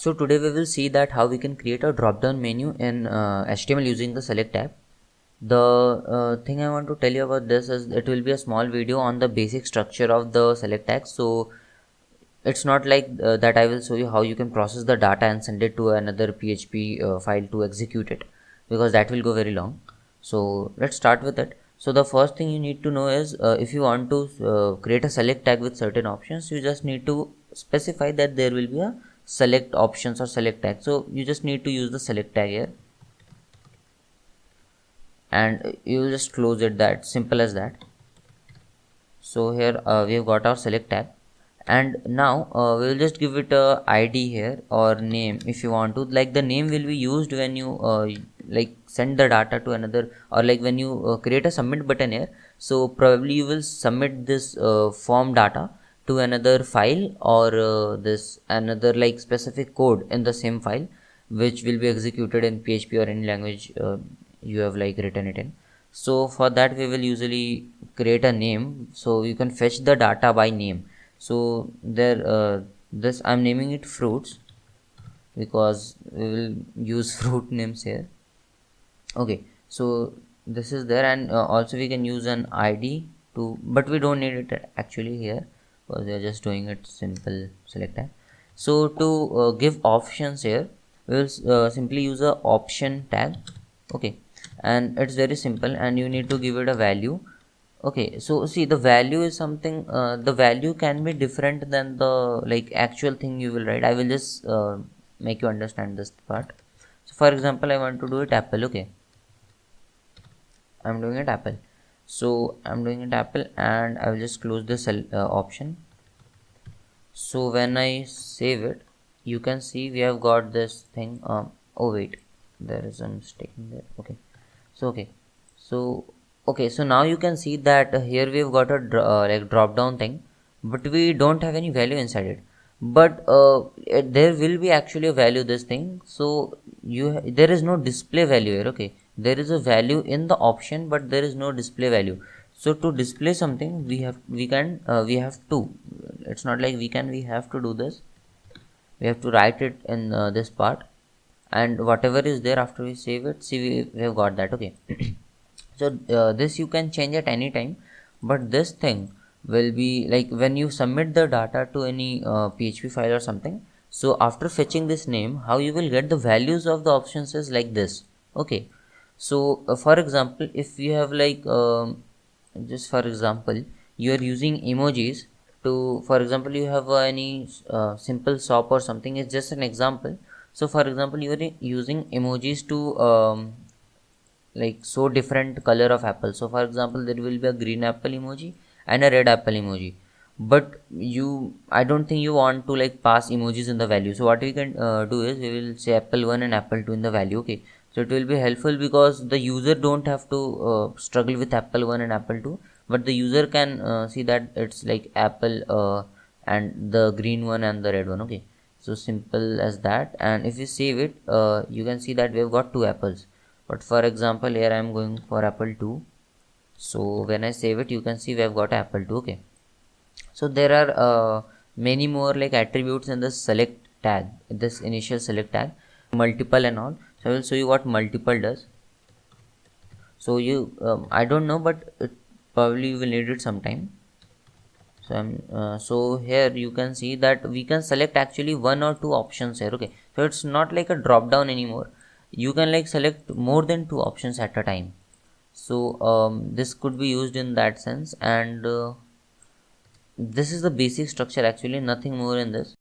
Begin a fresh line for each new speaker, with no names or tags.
So today we will see that how we can create a drop down menu in HTML using the select tab. The thing I want to tell you about this is it will be a small video on the basic structure of the select tag. So it's not like that I will show you how you can process the data and send it to another PHP file to execute it, because that will go very long. So let's start with it. So the first thing you need to know is if you want to create a select tag with certain options, you just need to specify that there will be a select options or select tag. So you just need to use the select tag here, and you just close it. That simple as that. So here we have got our select tag, and now we will just give it a ID here or name if you want to. Like the name will be used when you like send the data to another, or like when you create a submit button here. So probably you will submit this form data to another file, or this another like specific code in the same file, which will be executed in PHP or any language you have like written it in. So for that we will usually create a name, so you can fetch the data by name. So there this I'm naming it fruits, because we will use fruit names here. Okay, so this is there, and also we can use an ID to, but we don't need it actually here because we are just doing it simple select tag. So to give options here, we will simply use a option tag. Okay, and it's very simple, and you need to give it a value. Okay, so see, the value is something, the value can be different than the like actual thing you will write. I will just make you understand this part. So for example, I want to do it apple. Okay, I'm doing it apple. So I'm doing it apple, and I will just close this option. So when I save it, you can see we have got this thing. Oh wait, there is a mistake in there. Okay, so so now you can see that here we've got a like drop down thing, but we don't have any value inside it. But there will be actually a value this thing. So there is no display value here. Okay, there is a value in the option, but there is no display value. So to display something, we have to. It's not like we have to do this. We have to write it in this part, and whatever is there after we save it, see we have got that. Okay. So this you can change at any time, but this thing will be like when you submit the data to any PHP file or something. So after fetching this name, how you will get the values of the options is like this. Okay, so for example, if you have like just for example, you are using emojis to, for example, you have any simple shop or something. It's just an example. So for example, you are using emojis to like so different color of apple. So for example, there will be a green apple emoji and a red apple emoji, but I don't think you want to like pass emojis in the value. So what we can do is we will say apple 1 and apple 2 in the value. Okay, so it will be helpful because the user don't have to struggle with apple 1 and apple 2, but the user can see that it's like apple and the green one and the red one. Okay, so simple as that. And if you save it, you can see that we've got two apples, but for example here I am going for apple 2. So when I save it, you can see we have got apple 2. Okay, so there are many more like attributes in the select tag, this initial select tag, multiple and all. So I will show you what multiple does. So you I don't know, but probably you will need it sometime. So so here you can see that we can select actually one or two options here. Okay, so it's not like a drop down anymore. You can like select more than two options at a time. So this could be used in that sense, and this is the basic structure actually, nothing more in this.